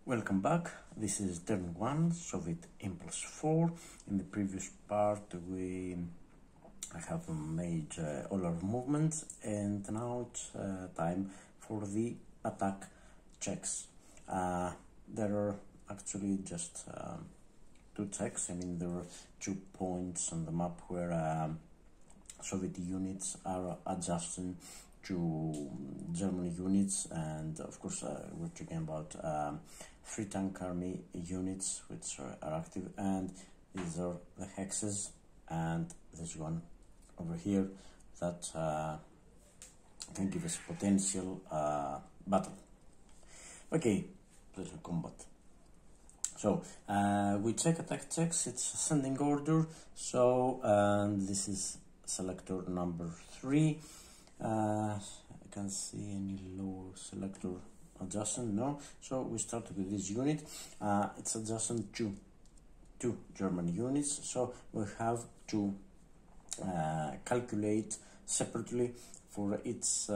Welcome back. This is turn 1, Soviet Impulse 4. In the previous part I have made all our movements, and now it's time for the attack checks. There are actually just two checks. I mean, there are 2 points on the map where Soviet units are adjusting to German units, and of course we're talking about 3 tank army units which are active, and these are the hexes, and this one over here that can give us potential battle. Okay, pleasure combat. So we check attack checks. It's ascending order, so this is selector number 3. I can't see any low selector adjustment, no. So we start with this unit. It's adjacent to 2 German units, so we have to calculate separately for its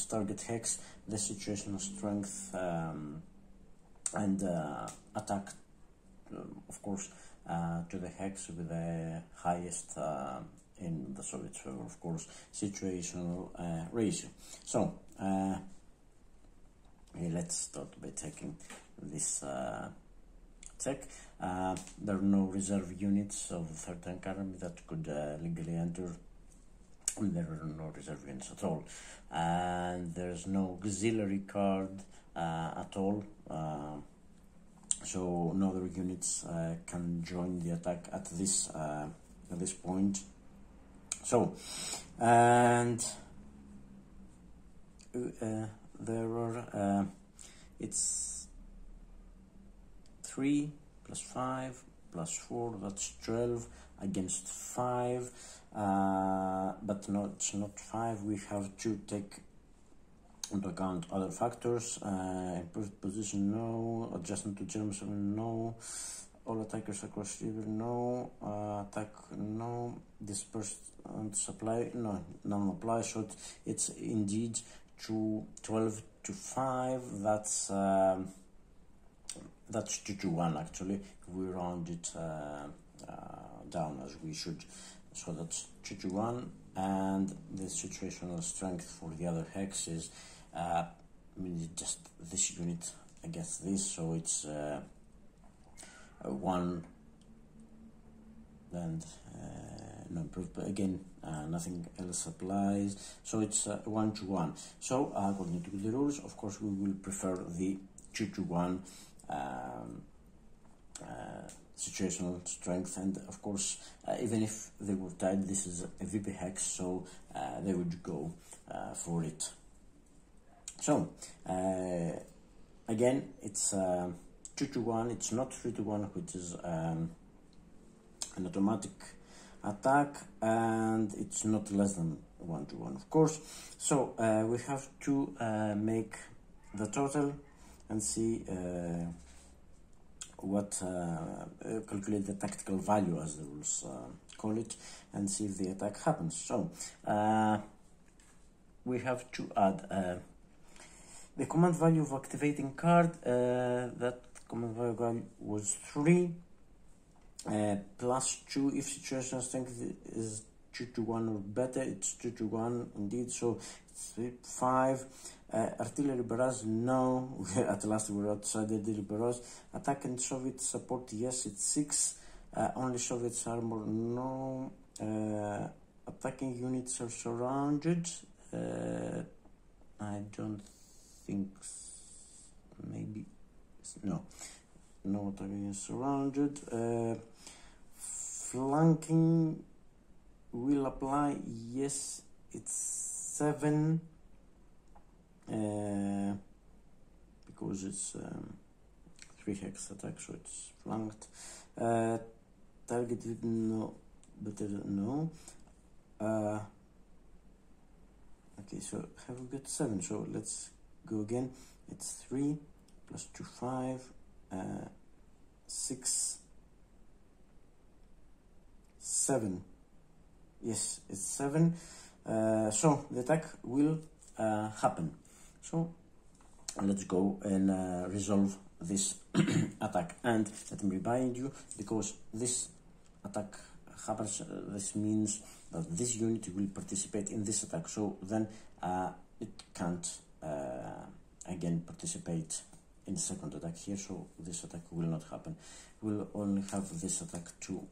target hex the situational strength and attack, of course, to the hex with the highest in the Soviet favor, of course, situational ratio. So let's start by taking this check. There are no reserve units of the 3rd Tank Army that could legally enter. There are no reserve units at all, and there's no auxiliary card at all. So no other units can join the attack at this point. So, and there are it's 3 plus 5 plus 4, that's 12 against 5, but no, it's not 5. We have to take into account other factors. Improved position, no. Adjustment to German, no. All attackers across river, no. Attack, no. Dispersed and supply, no. None apply. So it's indeed to 12 to 5. That's 2 to 1 actually. If we round it down as we should. So that's 2 to 1, and the situational strength for the other hex is I mean, just this unit against this, so it's 1 and no improved, but again nothing else applies, so it's 1 to 1. So according to the rules, of course, we will prefer the 2 to 1 situational strength, and of course even if they were tied, this is a VP hex, so they would go for it. So again, it's 2 to 1, it's not 3 to 1, which is an automatic attack, and it's not less than 1 to 1, of course. So we have to make the total and see calculate the tactical value, as the rules call it, and see if the attack happens. So we have to add the command value of activating card. That command value was 3 plus 2 if situational strength is 2 to 1 or better. It's 2 to 1 indeed, so it's 5. Artillery barrage, no. At last we're outside artillery barrage. Attack and Soviet support, yes, it's 6. Only Soviet armor, no. Attacking units are surrounded. I don't think, maybe, no attacking is surrounded. Flanking will apply, yes, it's 7. Because it's 3 hex attack, so it's flanked. Targeted, no. Better, no. Okay, so have we got 7? So let's go again. It's 3 plus 2, 5, 6, 7. Yes, it's 7. So the attack will happen. So let's go and resolve this attack. And let me remind you, because this attack happens, this means that this unit will participate in this attack, so then it can't again participate in the second attack here, so this attack will not happen. We'll only have this attack to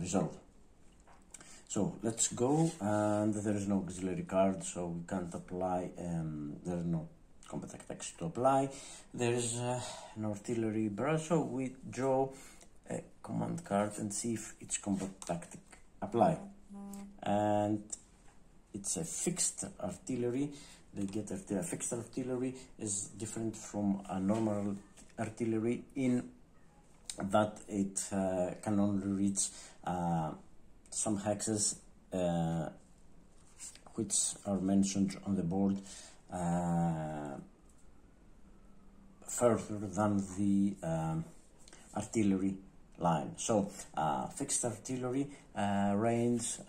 resolve. So let's go, and there is no auxiliary card, so we can't apply, there are no combat attacks to apply. There is an artillery barrage, so we draw a command card and see if its combat tactic apply. And it's a fixed artillery. They get a fixed artillery is different from a normal artillery in that it can only reach some hexes which are mentioned on the board further than the artillery line. So fixed artillery range,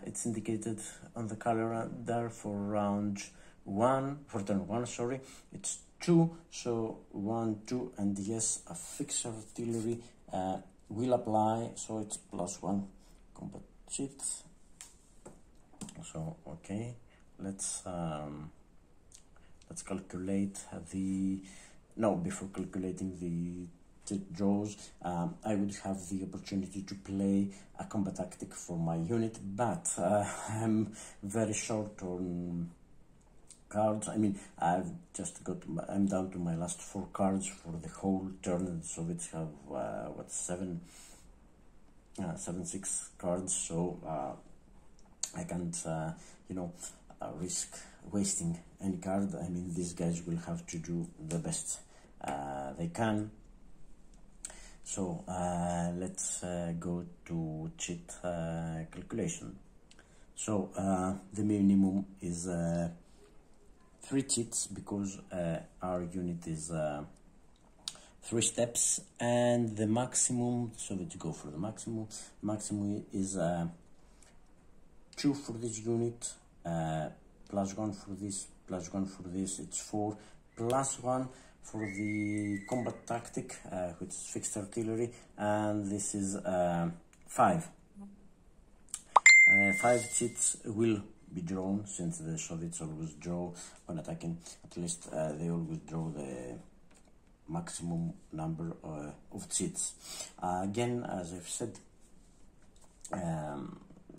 it's indicated on the calendar for round 1, for turn 1, sorry, it's 2, so 1, 2, and yes, a fixed artillery will apply, so it's +1 combat cheat. So okay, let's calculate the, no, before calculating the draws, I would have the opportunity to play a combat tactic for my unit, but I'm very short on cards. I mean, I've just got, I'm down to my last 4 cards for the whole turn. The Soviets have what, 6 cards, so I can't you know, risk wasting any card. I mean, these guys will have to do the best they can. So let's go to cheat calculation. So the minimum is 3 cheats, because our unit is 3 steps, and the maximum, so let's go for the maximum. Maximum is 2 for this unit, +1 for this, +1 for this, it's 4, +1 for the combat tactic, which is fixed artillery, and this is 5. 5 cheats will be drawn, since the Soviets always draw when attacking. At least they always draw the maximum number of cheats. Again, as I've said,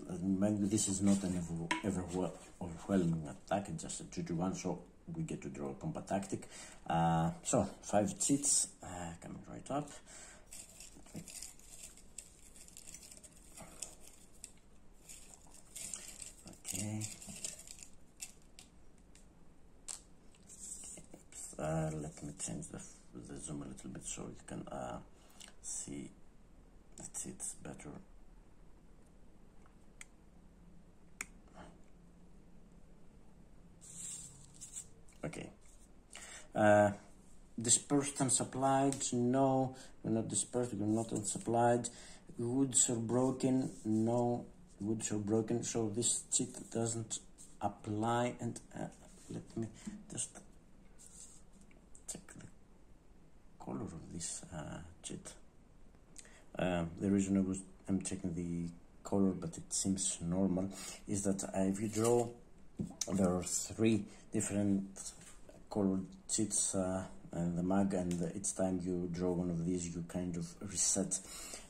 this is not an overwhelming attack, it's just a 2-1, so we get to draw a combat tactic. So 5 cheats coming right up. Okay. Let me change the zoom a little bit so you can see the cheats better. Okay. Dispersed and supplied, no, we're not dispersed, we're not unsupplied. Woods are broken, no, woods are broken, so this cheat doesn't apply. And let me just check the color of this cheat. The reason I'm checking the color, but it seems normal, is that if you draw, there are 3 different colored cheats in the mag, and each time you draw one of these, you kind of reset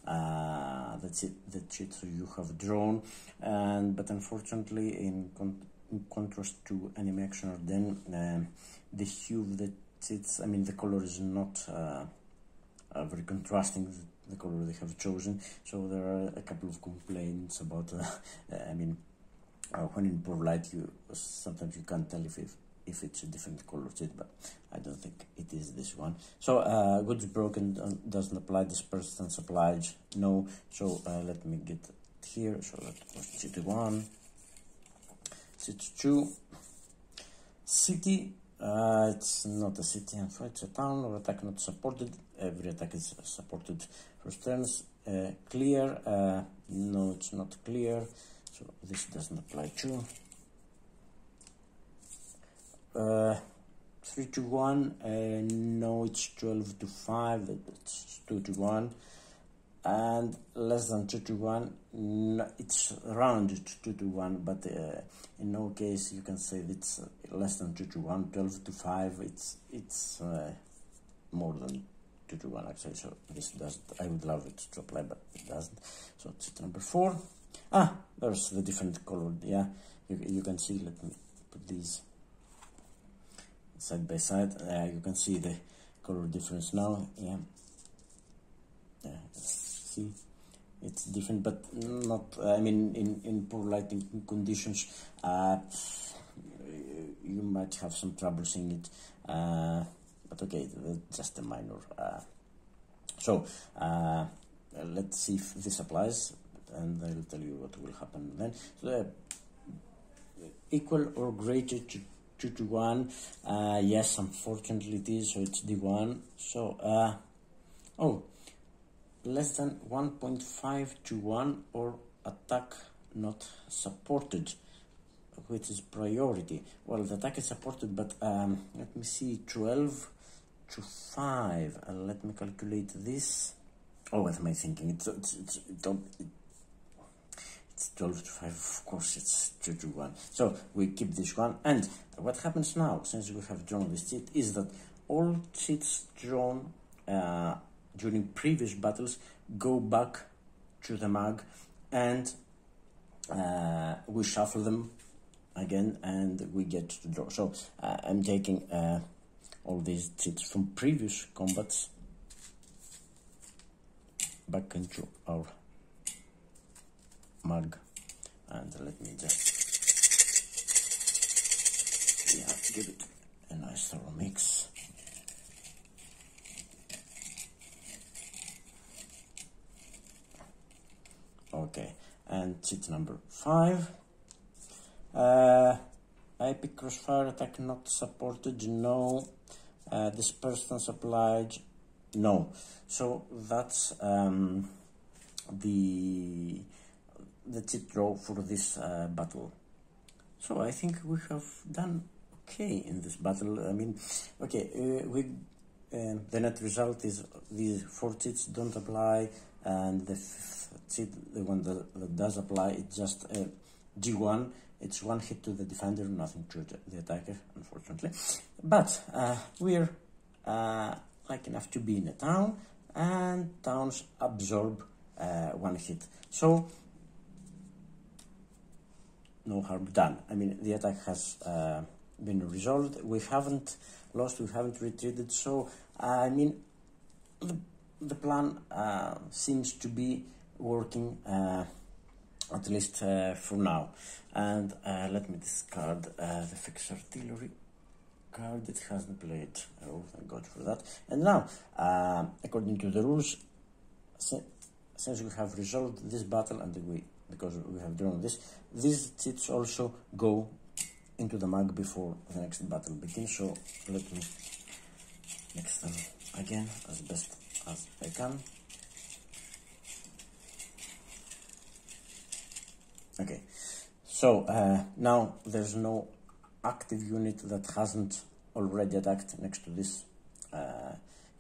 the cheat you have drawn. But unfortunately, in contrast to enemy action or then, the hue of the cheats, I mean, the color is not very contrasting, the color they have chosen. So there are a couple of complaints about I mean, when in poor light, sometimes you can't tell if it's a different color cheat, but I don't think it is this one. So goods broken doesn't apply, dispersed and supplied, no. So let me get it here. So that was cheat 1, cheat 2, city. It's not a city, it's a town, or attack not supported. Every attack is supported first turns. Clear, no, it's not clear, so this doesn't apply too. 3 to 1, no, it's 12 to 5, it's 2 to 1, and less than 2 to 1, no, it's rounded to 2 to 1, but in no case you can say it's less than 2 to 1. 12 to 5, it's more than 2 to 1 actually, so this doesn't, I would love it to apply, but it doesn't. So it's number 4. There's the different color, yeah, you can see, let me put these side by side, you can see the color difference now, yeah, see, it's different, but not, I mean, in poor lighting conditions, you might have some trouble seeing it, but okay, just a minor, so let's see if this applies, and I'll tell you what will happen then. So equal or greater to 2 to 1, yes, unfortunately it is, so it's D1. So less than 1.5 to 1, or attack not supported, which is priority. Well, the attack is supported, but let me see, 12 to 5, let me calculate this. Oh, what am I thinking? It's 12 to 5, of course, it's 2 to 1. So we keep this one. And what happens now, since we have drawn this cheat, is that all cheats drawn during previous battles go back to the mag, and we shuffle them again, and we get to draw. So I'm taking all these cheats from previous combats back into our mug, and let me just give it a nice thorough mix. Okay, and cheat number 5, epic crossfire attack not supported, no, dispersance applied, no. So that's the cheat draw for this battle. So I think we have done okay in this battle. I mean, okay, the net result is these 4 cheats don't apply, and the 5th cheat, the one that does apply, it's just a G1. It's 1 hit to the defender, nothing to the attacker, unfortunately. But we're like enough to be in a town, and towns absorb 1 hit. So no harm done. I mean, the attack has been resolved. We haven't lost, we haven't retreated. So I mean, the plan seems to be working, at least for now. And let me discard the fixed artillery card. It hasn't played. Oh, thank God for that. And now, according to the rules, since we have resolved this battle, and because we have drawn this, these cheats also go into the mag before the next battle begins. So let me mix them again as best as I can. Okay, so now there's no active unit that hasn't already attacked next to this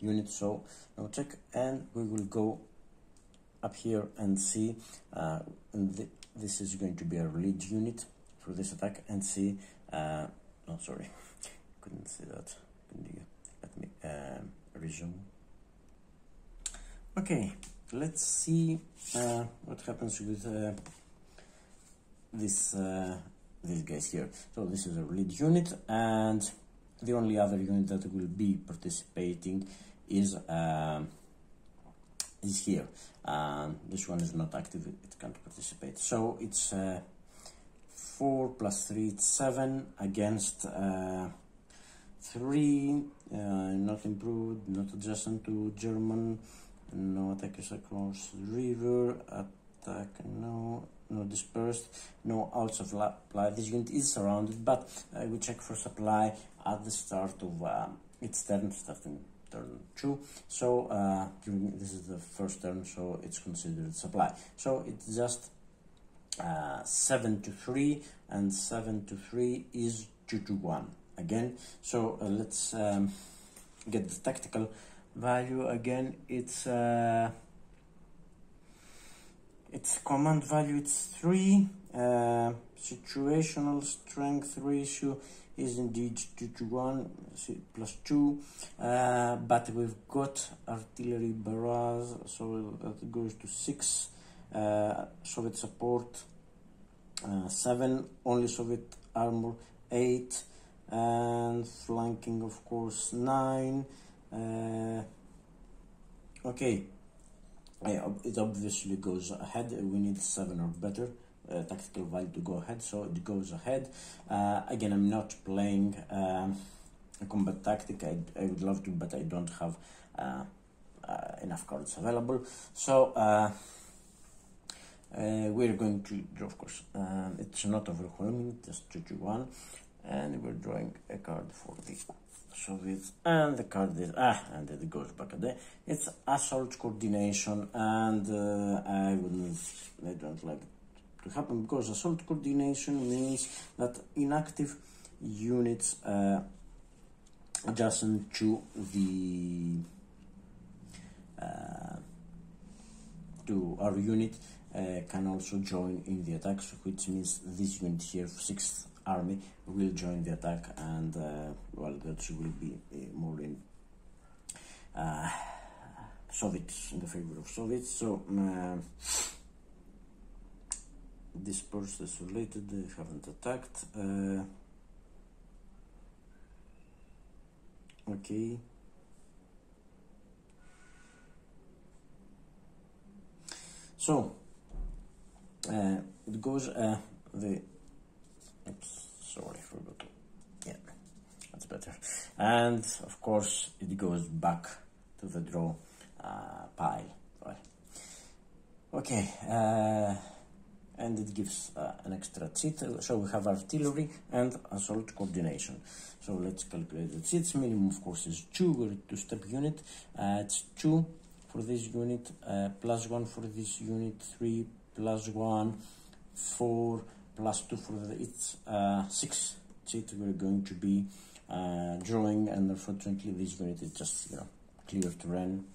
unit, so now check, and we will go up here and see, this is going to be our lead unit for this attack, and see, no, sorry, couldn't see that. Let me resume. Okay, let's see what happens with these guys here. So this is our lead unit, and the only other unit that will be participating is here. This one is not active, it can't participate. So it's 4 plus 3, it's 7 against 3, not improved, not adjacent to German, no attackers across the river, attack, no dispersed, no out supply. This unit is surrounded, but we check for supply at the start of its turn, starting turn 2. So this is the first turn, so it's considered supply. So it's just 7 to 3, and 7 to 3 is 2 to 1. again. So let's get the tactical value again. It's command value, it's 3. Situational strength ratio is indeed 2 to 1 plus 2, but we've got artillery barrage, so that goes to 6. Soviet support 7, only Soviet armor 8, and flanking of course 9. Okay, it obviously goes ahead. We need 7 or better tactical value to go ahead, so it goes ahead. Again, I'm not playing a combat tactic. I would love to, but I don't have enough cards available, so we're going to draw, of course. It's not overwhelming, just 2 to 1, and we're drawing a card for the Soviets, and the card is and it goes back again. It's assault coordination, and I don't like it to happen, because assault coordination means that inactive units adjacent to the to our unit can also join in the attack, which means this unit here, 6th Army, will join the attack, and well, that will be more in Soviets, in the favor of Soviets. So dispersed, isolated, they haven't attacked. Okay. So it goes oops, sorry, forgot to, yeah, that's better. And of course it goes back to the draw pile. Right. Okay, and it gives an extra cheat. So we have artillery and assault coordination. So let's calculate the cheats. Minimum of course is 2. We're a 2-step unit. It's 2 for this unit, plus 1 for this unit, 3 plus 1, 4 plus 2 for the, it's 6 cheat we're going to be drawing, and unfortunately this unit is just, you know, clear terrain.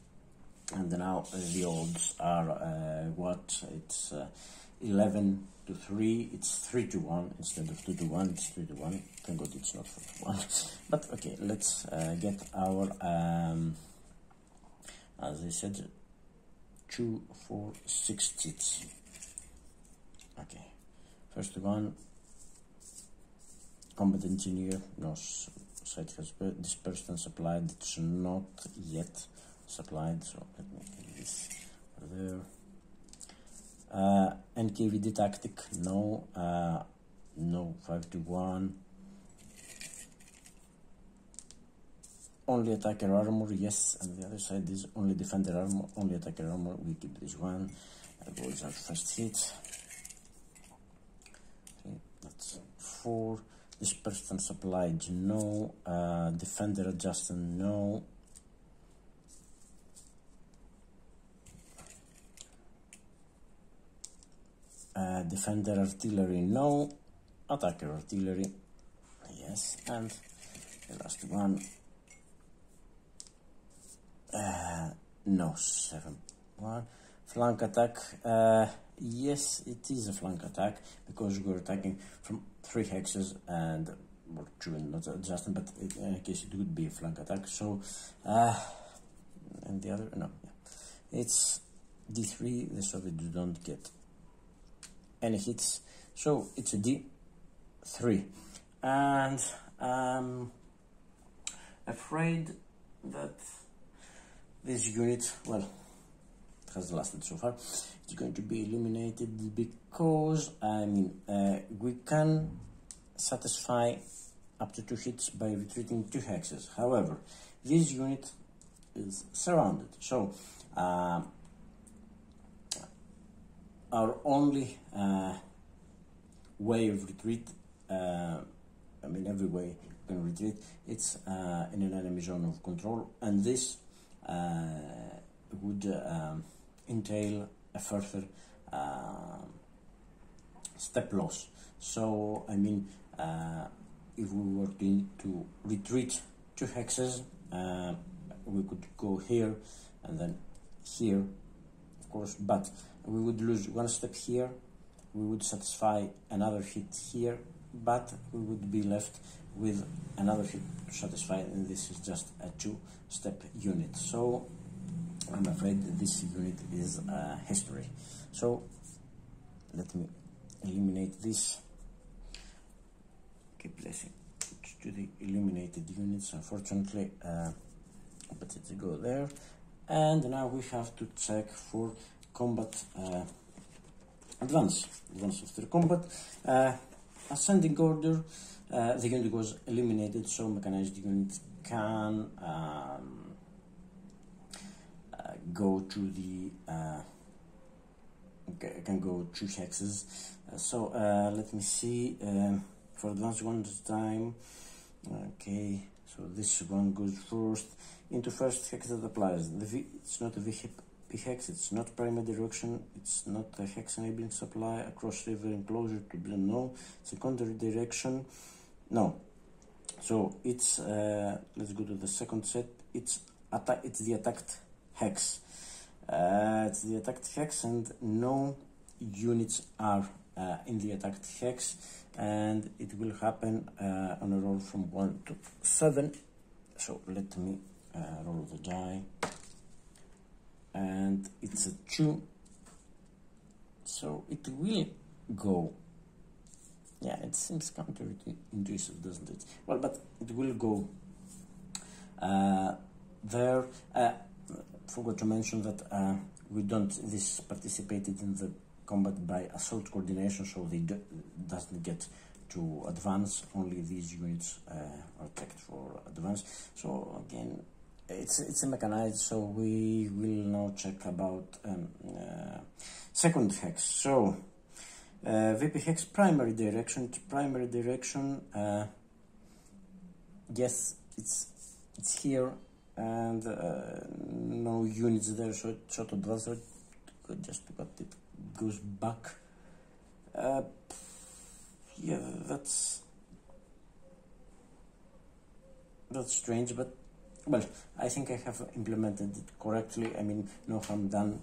And now the odds are what? It's 11 to 3. It's 3 to 1 instead of 2 to 1. It's 3 to 1. Thank God it's not 4 to 1. But okay, let's get our as I said, 2, 4, 6 cheats. Okay, first one, combat engineer, no, site has dispersed and supplied. It's not yet supplied, so let me get this there. NKVD tactic, no, no, 5 to 1. Only attacker armor, yes, and the other side is only defender armor, only attacker armor. We keep this one. That was our first hit. Okay, that's 4. Dispersed and supplied, no. Defender adjusted, no. Defender artillery, no. Attacker artillery, yes. And the last one, no, 7 1. Flank attack, yes, it is a flank attack, because we're attacking from 3 hexes and or 2 and not adjusting, but in any case it would be a flank attack. So and the other, no, yeah. It's D3. The Soviets don't get any hits, so it's a D3, and I'm afraid that this unit, well, it has lasted so far, it's going to be eliminated, because I mean we can satisfy up to 2 hits by retreating 2 hexes. However, this unit is surrounded, so our only way of retreat, I mean every way you can retreat, it's in an enemy zone of control, and this would entail a further step loss. So I mean if we were to retreat 2 hexes, we could go here and then here, of course, but we would lose 1 step here, we would satisfy another hit here, but we would be left with another hit to satisfy, and this is just a 2-step unit. So I'm afraid this unit is history. So let me eliminate this. Keep placing to the eliminated units, unfortunately, but it go there. And now we have to check for combat advance after combat. Ascending order, the unit was eliminated, so mechanized unit can go to the can go 2 hexes. So let me see, for advanced one this time. Okay, so this one goes first into first hex that applies. It's not a VP hex, it's not primary direction, it's not a hex enabling supply across river enclosure to be no. Secondary direction, no. So it's let's go to the second set. It's the attacked hex. It's the attacked hex, and no units are in the attacked hex, and it will happen on a roll from 1 to 7. So let me roll the die, and it's a 2, so it will go. Yeah, it seems counterintuitive, doesn't it? Well, but it will go there. Forgot to mention that this participated in the combat by assault coordination, so they doesn't get to advance. Only these units are checked for advance. So again, it's a mechanized, so we will now check about second hex. So VP hex primary direction. Yes, it's here, and no units there, so it's short advance. Just got it goes back. Yeah, that's strange, but well, I think I have implemented it correctly. I mean, no harm done.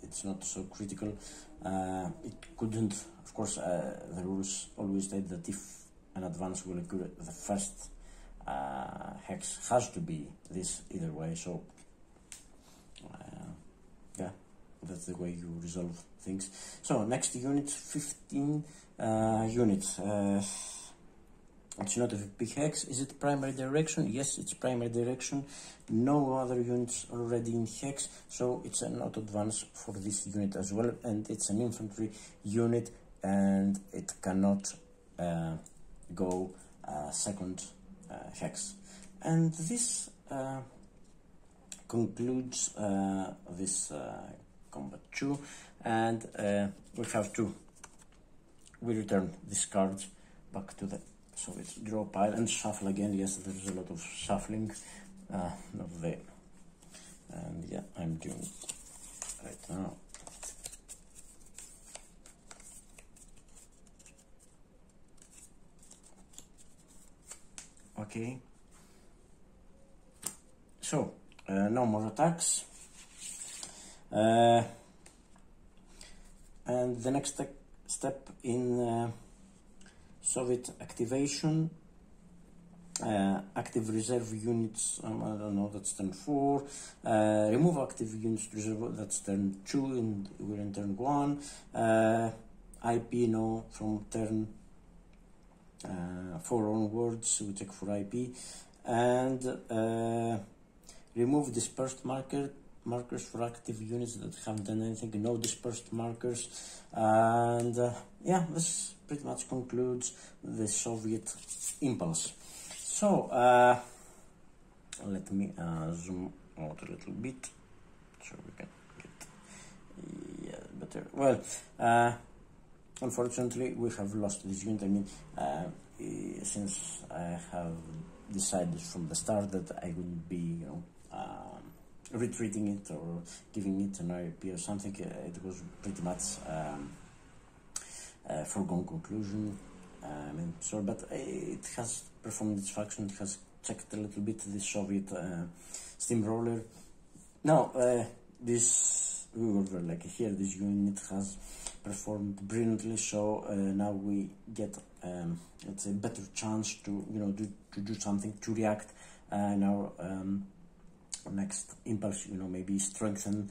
It's not so critical. It couldn't, of course, the rules always state that if an advance will occur, the first hex has to be this either way. So yeah, that's the way you resolve things. So next unit, 15 units. It's not a VP hex. Is it primary direction? Yes, it's primary direction. No other units already in hex, so it's an auto advance for this unit as well. And it's an infantry unit, and it cannot go second hex. And this concludes this combat 2, and we have to return this card back to the Soviet draw pile and shuffle again. Yes, there's a lot of shuffling of the, and yeah, I'm doing it right now. Okay, so no more attacks, and the next step in Soviet activation, active reserve units, I don't know, that's turn 4, remove active units to reserve, that's turn 2, and we're in turn 1, IP no from turn 4 onwards, we check for IP, and remove dispersed markers for active units that haven't done anything, no dispersed markers, and yeah, this pretty much concludes the Soviet impulse. So let me zoom out a little bit so we can get better. Well, unfortunately we have lost this unit. I mean, since I have decided from the start that I wouldn't be, retreating it or giving it an RP or something, it was pretty much foregone conclusion. sorry, but it has performed its function. It has checked a little bit the Soviet steamroller. Now, this this unit has performed brilliantly. So now we get let's say better chance to to do something, to react in our next impulse. Maybe strengthen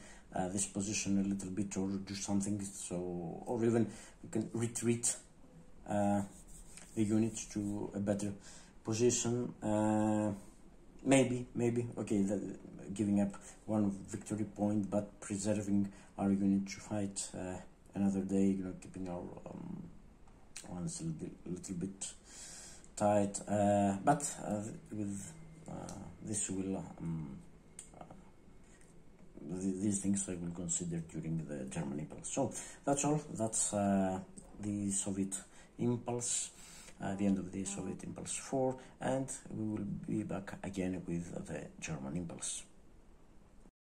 this position a little bit, or do something. So, or even we can retreat the unit to a better position. Maybe okay, giving up one victory point, but preserving our unit to fight another day. Keeping our ones a little bit tight. But with this will these things I will consider during the German impulse. So that's all. That's the Soviet impulse. The end of the Soviet impulse 4, and we will be back again with the German impulse.